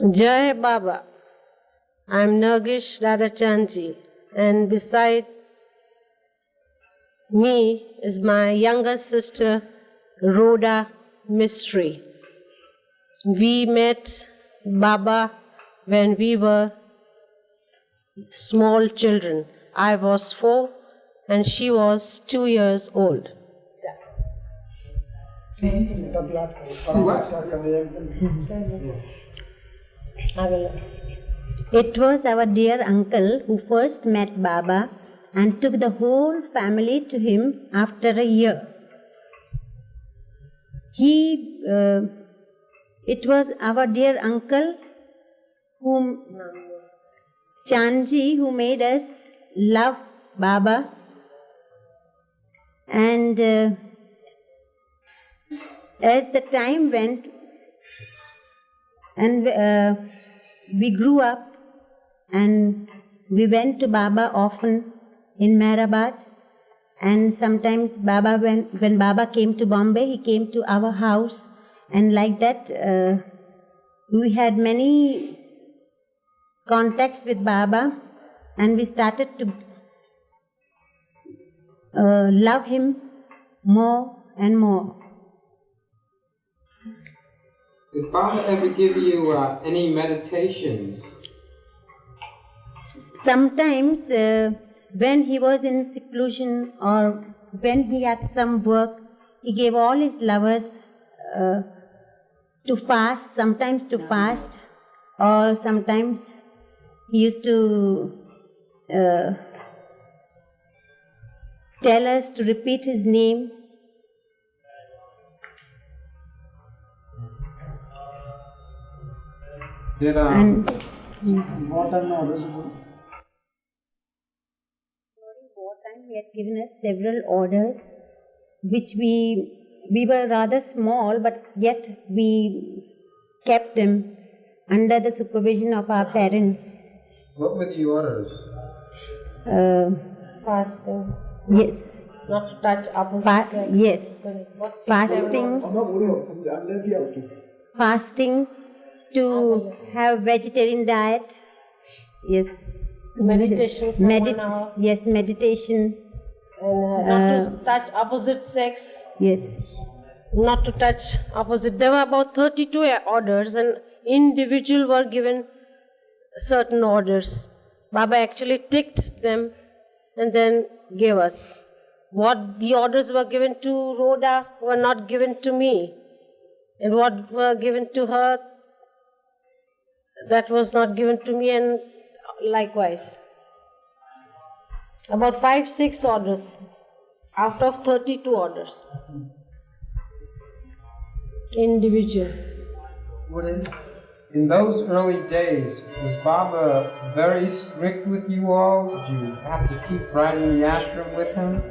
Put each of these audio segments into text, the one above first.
Jai Baba. I'm Nargis Roda, and beside me is my younger sister, Rhoda Mystery. We met Baba when we were small children. I was 4 and she was 2 years old. It was our dear uncle who first met Baba and took the whole family to him after a year. It was our dear uncle Chanji who made us love Baba, and as the time went and we grew up and we went to Baba often in Meherabad, and sometimes Baba, when Baba came to Bombay, he came to our house, and like that we had many contacts with Baba, and we started to love him more and more. Did Baba ever give you any meditations? Sometimes when he was in seclusion or when he had some work, he gave all his lovers to fast, sometimes to fast, or sometimes he used to tell us to repeat his name. Did And wartime orders? during wartime, he had given us several orders, which we were rather small, but yet we kept them under the supervision of our parents. What were the orders? Fasting. Yes. Not to touch opposite sex. Yes. What's Fasting to have vegetarian diet. Yes. Meditation for 1 hour. Yes, meditation. And not to touch opposite sex. Yes. Not to touch opposite. There were about 32 orders, and individuals were given certain orders. Baba actually ticked them and then gave us. What the orders were given to Rhoda were not given to me. And what were given to her, that was not given to me, and likewise. About 5-6 orders out of 32 orders. Individual. In those early days, was Baba very strict with you all? Did you have to keep riding the ashram with him?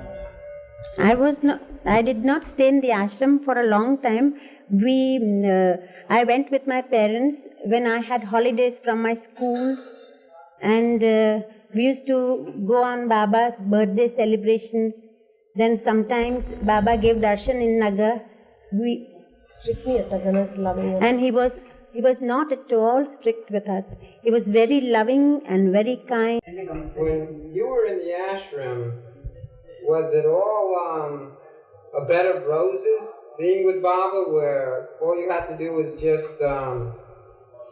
I did not stay in the ashram for a long time. I went with my parents when I had holidays from my school, and we used to go on Baba's birthday celebrations. Then sometimes Baba gave darshan in Nagar. Strictly is loving us. And he was not at all strict with us. He was very loving and very kind. When you were in the ashram, was it all a bed of roses, being with Baba, where all you had to do was just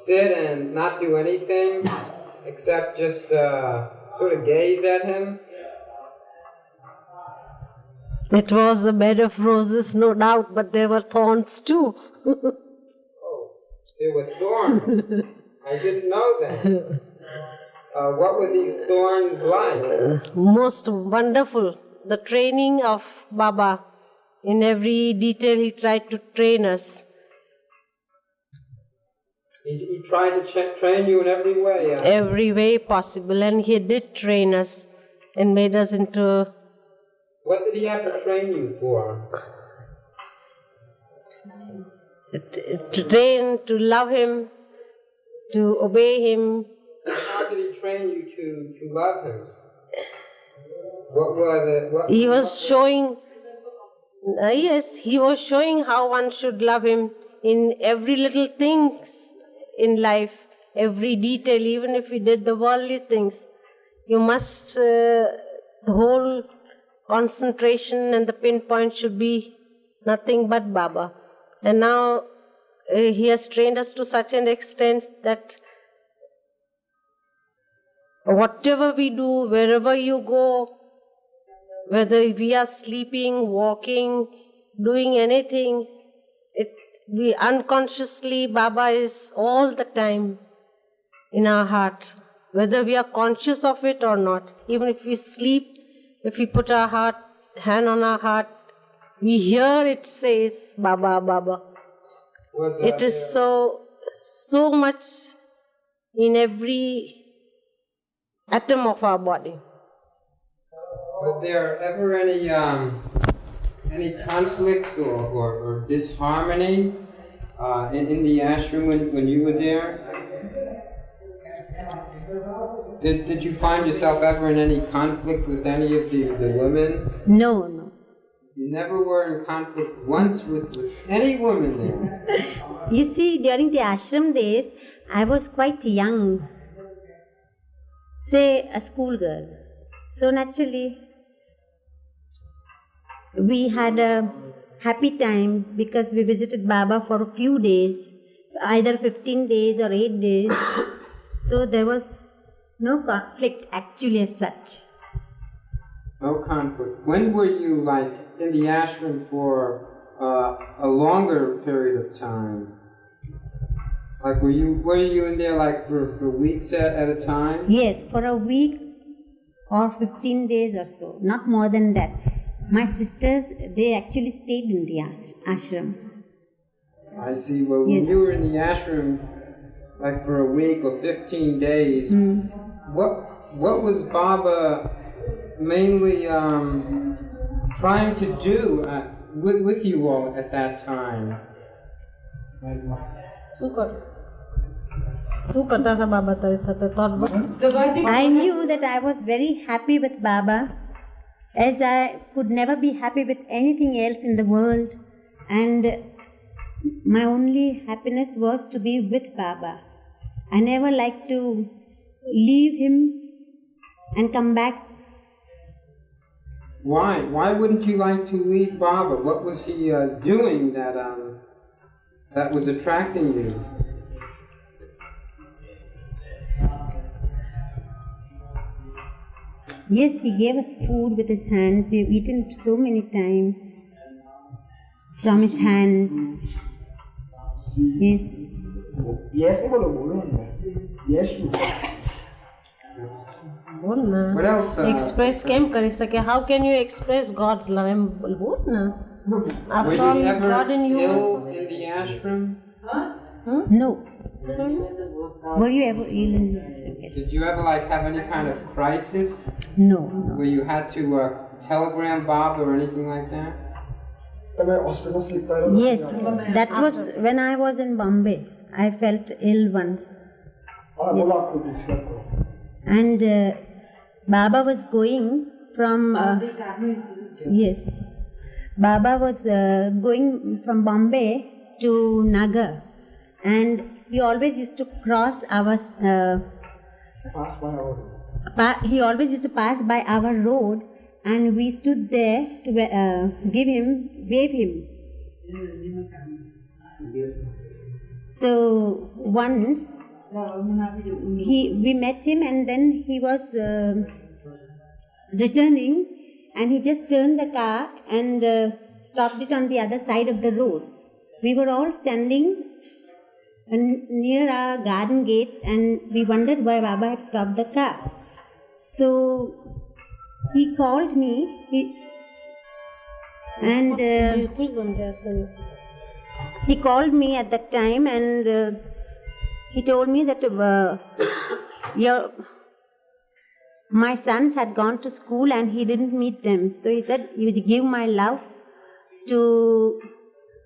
sit and not do anything except just sort of gaze at him? It was a bed of roses, no doubt, but there were thorns too. Oh, there were thorns. I didn't know that. What were these thorns like? Most wonderful. The training of Baba. In every detail he tried to train us. He tried to train you in every way. Every way possible, and he did train us and made us into... What did he have to train you for? To train, to love him, to obey him. How did he train you to love him? He was showing... yes, he was showing how one should love him in every little things in life. every detail, even if we did the worldly things. You must, the whole concentration and the pinpoint should be nothing but Baba. And now he has trained us to such an extent that whatever we do, wherever you go, whether we are sleeping, walking, doing anything, we unconsciously, Baba is all the time in our heart, whether we are conscious of it or not. Even if we sleep, if we put our hand on our heart, we hear it says, Baba, Baba. It is so much in every atom of our body. Was there ever any conflicts or disharmony in the ashram when you were there? Did you find yourself ever in any conflict with any of the women? No, no. You never were in conflict once with any woman there? You see, during the ashram days, I was quite young, say a schoolgirl. So naturally, we had a happy time because we visited Baba for a few days, either 15 days or 8 days. So there was no conflict actually as such. No conflict. When were you like in the ashram for a longer period of time? Like were you in there like for weeks at a time? Yes, for a week or 15 days or so, not more than that. My sisters, they actually stayed in the ashram. I see. Well, yes. When you were in the ashram, like for a week or 15 days, what was Baba mainly trying to do with you all at that time? I knew that I was very happy with Baba, as I could never be happy with anything else in the world, and my only happiness was to be with Baba. I never liked to leave him and come back. Why? Why wouldn't you like to leave Baba? What was he doing that was attracting you? Yes, he gave us food with his hands. We've eaten so many times from his hands. Yes. Yes, yes. What else? Express came kari sake. How can you express God's love? After all, He's God in you. Ill in the ashram? No. Were you ever ill in the ashram? Did you ever like have any kind of crisis? No. Where you had to telegram Baba or anything like that? Yes, that was when I was in Bombay. I felt ill once. Yes. And Baba was going from yes, Baba was going from Bombay to Nagar, and he always used to cross our he always used to pass by our road, and we stood there to wave him. So once we met him, and then he was returning, and he just turned the car and stopped it on the other side of the road. We were all standing near our garden gates, and we wondered why Baba had stopped the car. So he called me, he called me at that time, and he told me that my sons had gone to school and he didn't meet them. So he said he would give my love to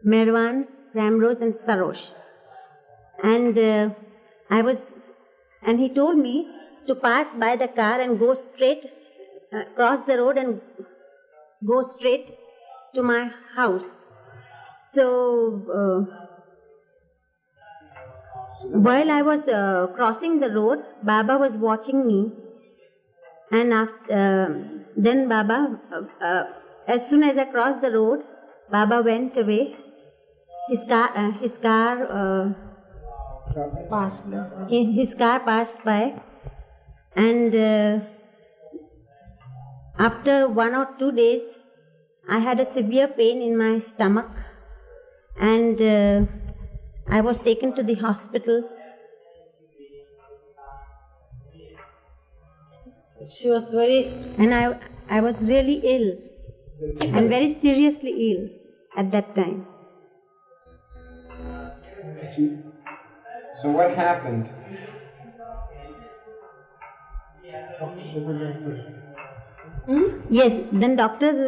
Merwan, Ramrose and Sarosh. And he told me to pass by the car and go straight, cross the road and go straight to my house. So While I was crossing the road, Baba was watching me, and then Baba, as soon as I crossed the road, Baba went away. His car Passed by. his car passed by, and after 1 or 2 days, I had a severe pain in my stomach, and I was taken to the hospital. She was very. And I was really ill, and very seriously ill at that time. So what happened? Yes, then doctors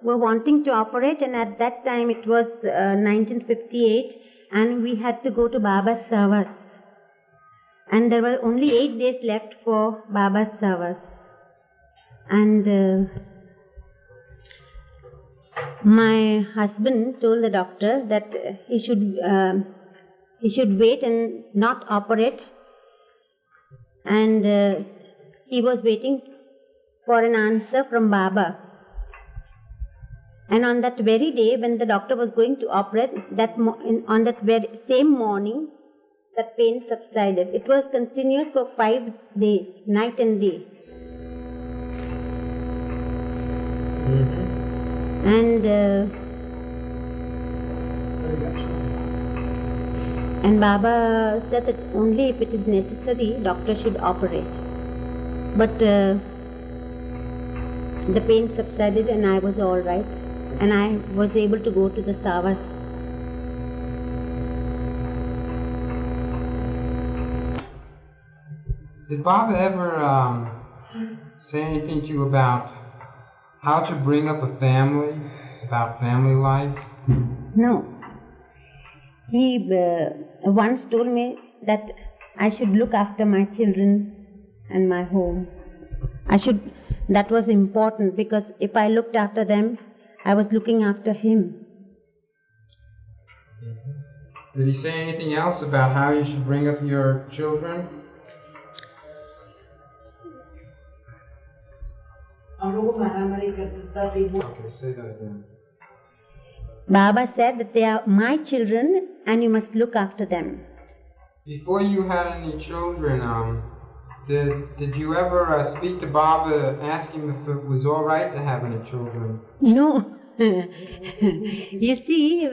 were wanting to operate, and at that time it was 1958, and we had to go to Baba's service. And there were only 8 days left for Baba's service. And my husband told the doctor that he should wait and not operate. And he was waiting for an answer from Baba. And on that very day, when the doctor was going to operate, on that very same morning, that pain subsided. It was continuous for 5 days, night and day. And Baba said that only if it is necessary, doctor should operate. But the pain subsided and I was all right. And I was able to go to the service. Did Baba ever say anything to you about how to bring up a family, about family life? No. He once told me that I should look after my children and my home. That was important, because if I looked after them, I was looking after him. Did he say anything else about how you should bring up your children? Okay, say that again. Baba said that they are my children and you must look after them. Before you had any children, did you ever speak to Baba, ask him if it was all right to have any children? No. You see,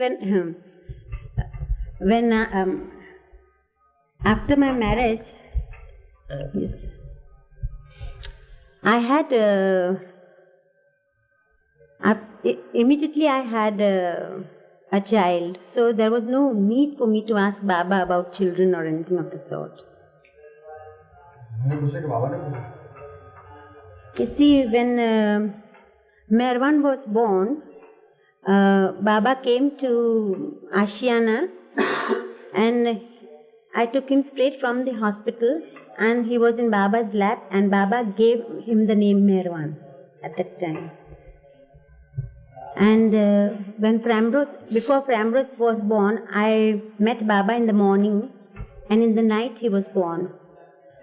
when after my marriage, I had immediately I had a child, so there was no need for me to ask Baba about children or anything of the sort. You see, when Merwan was born, Baba came to Ashiana and I took him straight from the hospital, and he was in Baba's lap, and Baba gave him the name Merwan at that time. And before Framrose was born, I met Baba in the morning, and in the night he was born.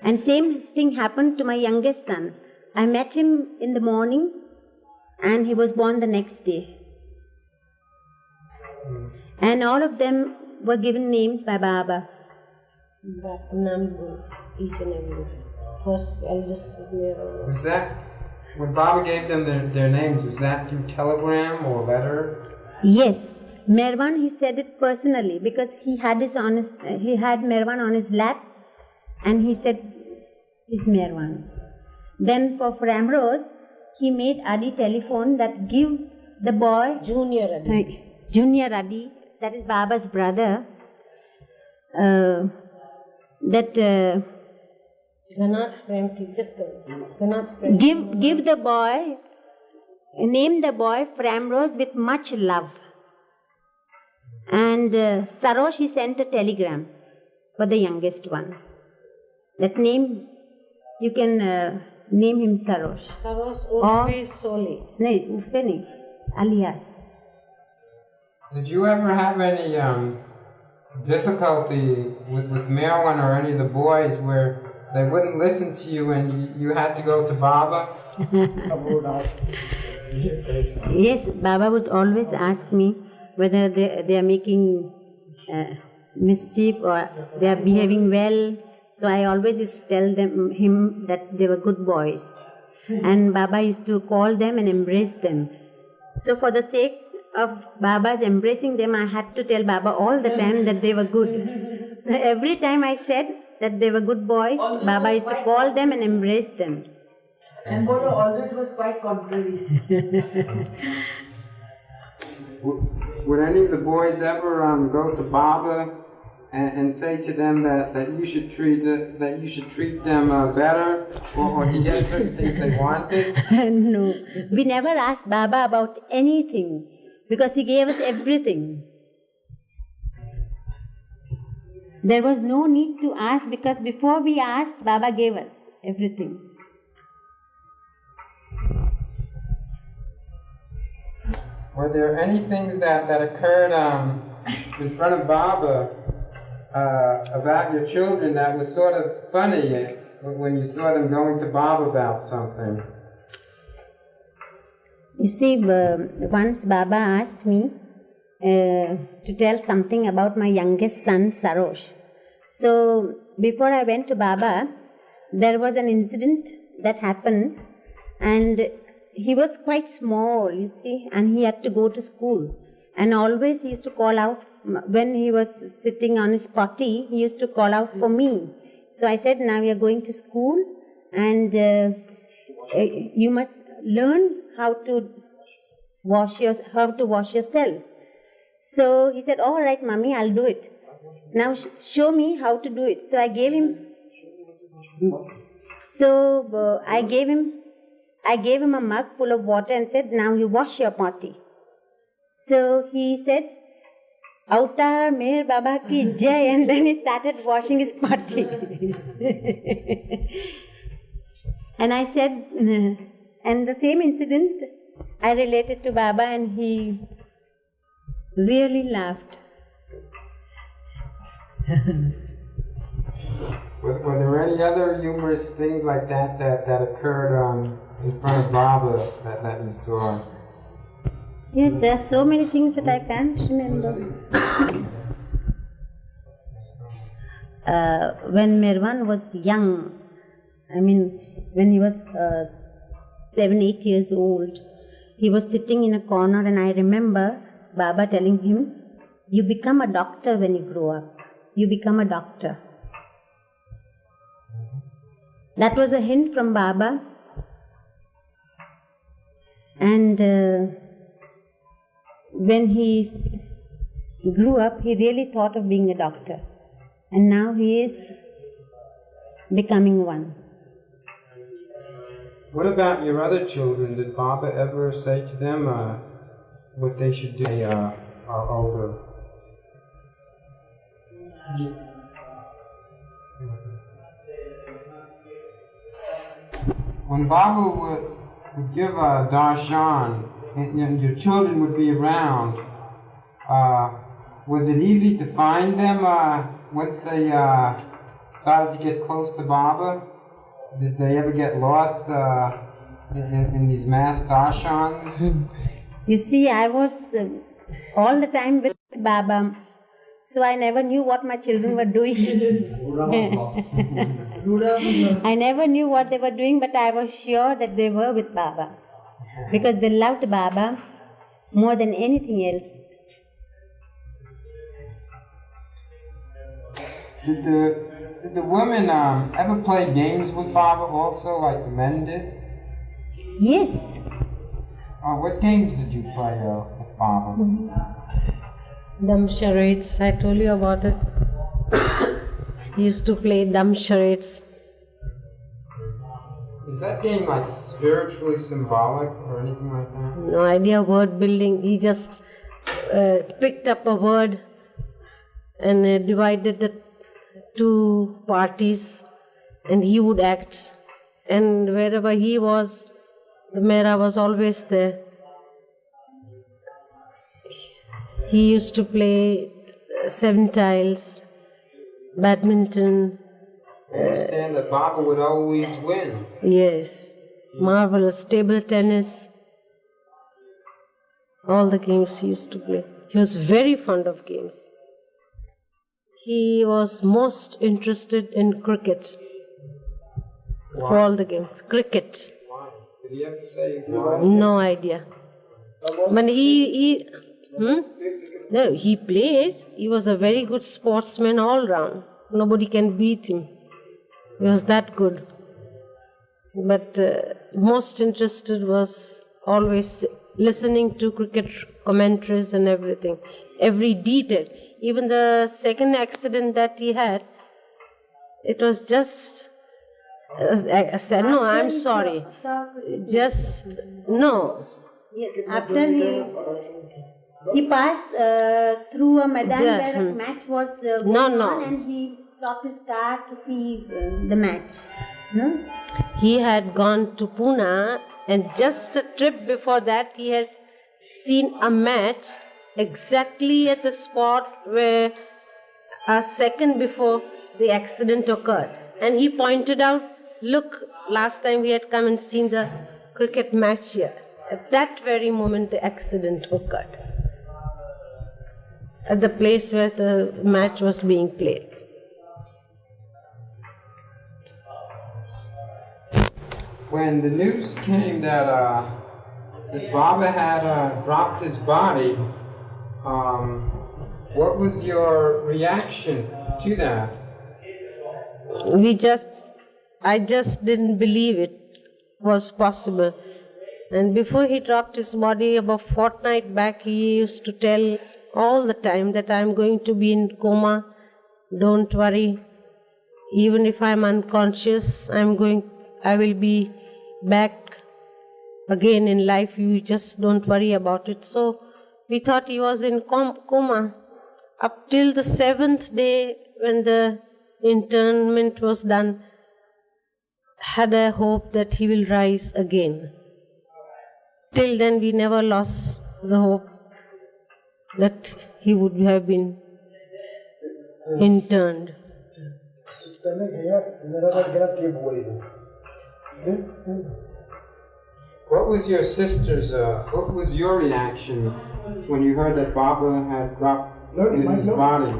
And same thing happened to my youngest son. I met him in the morning, and he was born the next day. And all of them were given names by Baba. Each and every. First eldest is Meher. Was that, when Baba gave them their names, was that through telegram or letter? Yes. Merwan, he said it personally, because he had Merwan on his lap, and he said, "He's Merwan." Then for Framrose, he made Adi telephone that give the boy Junior Adi. Junior Adi, that is Baba's brother, give the boy, name the boy Framrose with much love. And Sarosh, he sent a telegram for the youngest one. That name, you can name him Sarosh. Sarosh Urfi Soli. No, Ufeni, alias. Did you ever have any difficulty with Merwin or any of the boys where they wouldn't listen to you and you had to go to Baba? Yes, Baba would always ask me whether they are making mischief or they are behaving well. So I always used to tell him that they were good boys. And Baba used to call them and embrace them. So for the sake of Baba's embracing them, I had to tell Baba all the time that they were good. So every time I said that they were good boys, Baba used to call them and embrace them. And Bolo always was quite contrary. Would any of the boys ever go to Baba and say to them that you should treat them better, or to get certain things they wanted? No, we never asked Baba about anything because he gave us everything. There was no need to ask because before we asked, Baba gave us everything. Were there any things that occurred in front of Baba about your children that was sort of funny when you saw them going to Baba about something? You see, once Baba asked me to tell something about my youngest son, Sarosh. So, before I went to Baba, there was an incident that happened, and he was quite small, you see, and he had to go to school. And always he used to call out, when he was sitting on his potty, he used to call out for me. So I said, now you are going to school, and you must learn how to wash yourself. So he said, all right, Mommy, I'll do it. Now show me how to do it. So I gave him. I gave him a mug full of water and said, now you wash your potty. So he said, Avatar Meher Baba ki jai, and then he started washing his potty. And I said, and the same incident I related to Baba, and he really laughed. Were there any other humorous things like that occurred in front of Baba that you saw? Yes, there are so many things that I can't remember. When Merwan was young, when he was 7-8 years old, he was sitting in a corner, and I remember Baba telling him, you become a doctor when you grow up. You become a doctor. That was a hint from Baba. And when he grew up, he really thought of being a doctor. And now he is becoming one. What about your other children? Did Baba ever say to them what they should do when they are older? When Baba would give a darshan and your children would be around, was it easy to find them once they started to get close to Baba? Did they ever get lost in these mass darshans? You see, I was all the time with Baba, so I never knew what my children were doing. I never knew what they were doing, but I was sure that they were with Baba, because they loved Baba more than anything else. Did the women ever play games with Baba also, like the men did? Yes. What games did you play with Baba? Dumb charades, I told you about it. He used to play dumb charades. Is that game like spiritually symbolic or anything like that? No idea, word building. He just picked up a word and divided the two parties, and he would act. And wherever he was, the Mehra was always there. He used to play seven tiles, badminton. I understand that Baba would always win. Yes, marvelous. Table tennis. All the games he used to play. He was very fond of games. He was most interested in cricket. Why? For all the games. Cricket. Why? Did he have to say why? No idea. But no, he played. He was a very good sportsman all round. Nobody can beat him. He was that good. But most interested was always listening to cricket commentaries and everything. Every detail. Even the second accident that he had, it was just... I said, no, I'm sorry. Just, no. Yes, after he passed through a Medan where a match was going on, and he stopped his car to see the match. No? He had gone to Pune, and just a trip before that he had seen a match exactly at the spot where a second before the accident occurred. And he pointed out, look, last time we had come and seen the cricket match here. At that very moment the accident occurred. At the place where the match was being played. When the news came that Baba had dropped his body, what was your reaction to that? I just didn't believe it was possible. And before he dropped his body, about a fortnight back, he used to tell all the time that I'm going to be in coma. Don't worry. Even if I'm unconscious, I will be back again in life. You just don't worry about it. So we thought he was in coma up till the 7th day when the interment was done. Had a hope that he will rise again. Till then we never lost the hope that he would have been interned. What was your sister's, what was your reaction when you heard that Baba had dropped his body?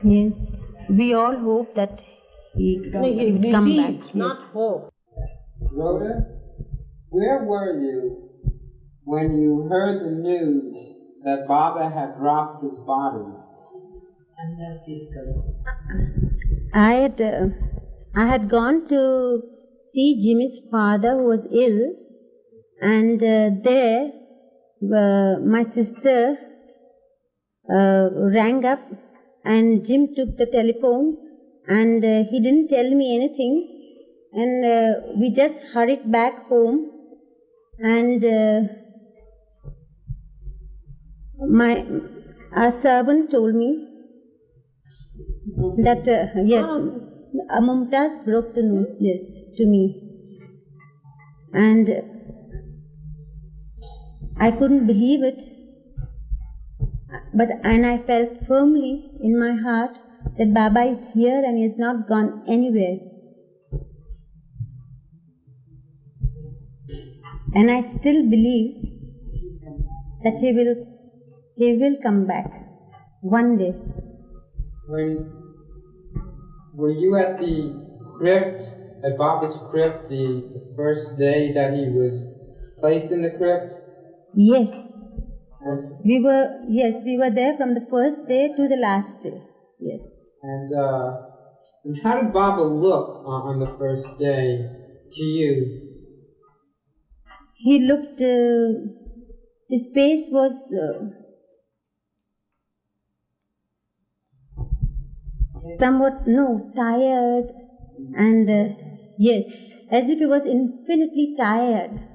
Yes, we all hope that he would come back. Not hope. Rhoda, where were you when you heard the news that Baba had dropped his body? I had gone to see Jimmy's father who was ill, and there my sister rang up, and Jim took the telephone, and he didn't tell me anything, and we just hurried back home, and our servant told me that yes, Mumtaz broke the news, yes, to me, and I couldn't believe it. And I felt firmly in my heart that Baba is here and he has not gone anywhere. And I still believe that he will come back one day. Were you at the crypt, at Baba's crypt, the first day that he was placed in the crypt? Yes. We were there from the first day to the last day. Yes. And how did Baba look on the first day to you? He looked, his face was somewhat, tired, and yes, as if he was infinitely tired.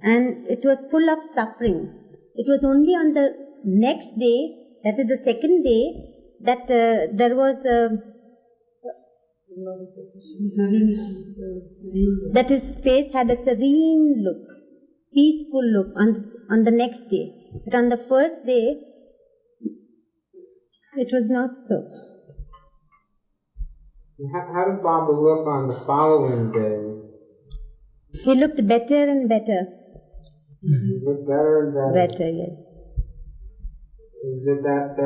And it was full of suffering. It was only on the next day, that is the second day, that there was That his face had a serene look, peaceful look on the next day. But on the first day, it was not so. How did Baba look on the following days? He looked better and better. He looked better and better. Better, yes. Is it that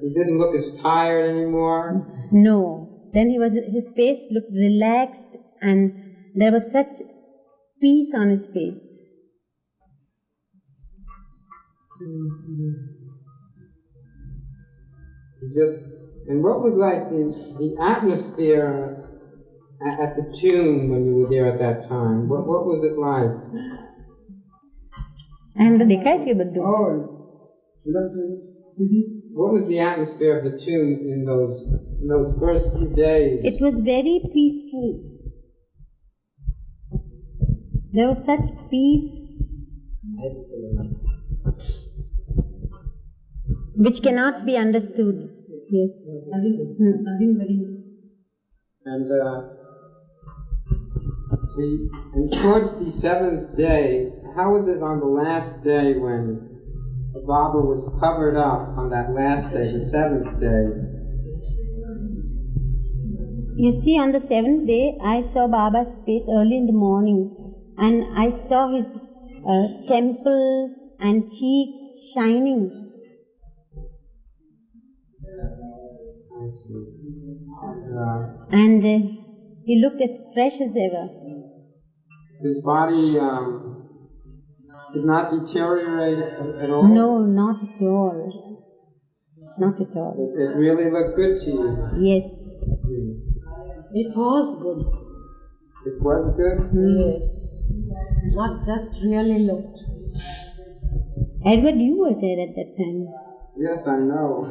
he didn't look as tired anymore? No. Then his face looked relaxed and there was such peace on his face. And what was like the atmosphere at the tomb when you were there at that time? What was it like? What was the atmosphere of the tomb in those first few days? It was very peaceful. There was such peace which cannot be understood. Yes. And towards the seventh day, how was it on the last day when Baba was covered up on that last day, the seventh day? You see, on the seventh day, I saw Baba's face early in the morning, and I saw his temples and cheek shining. I see. And he looked as fresh as ever. His body did not deteriorate at all? No, not at all. Not at all. It really looked good to you? Yes. It was good. It was good? Yes. Not just really looked. Edward, you were there at that time. Yes, I know.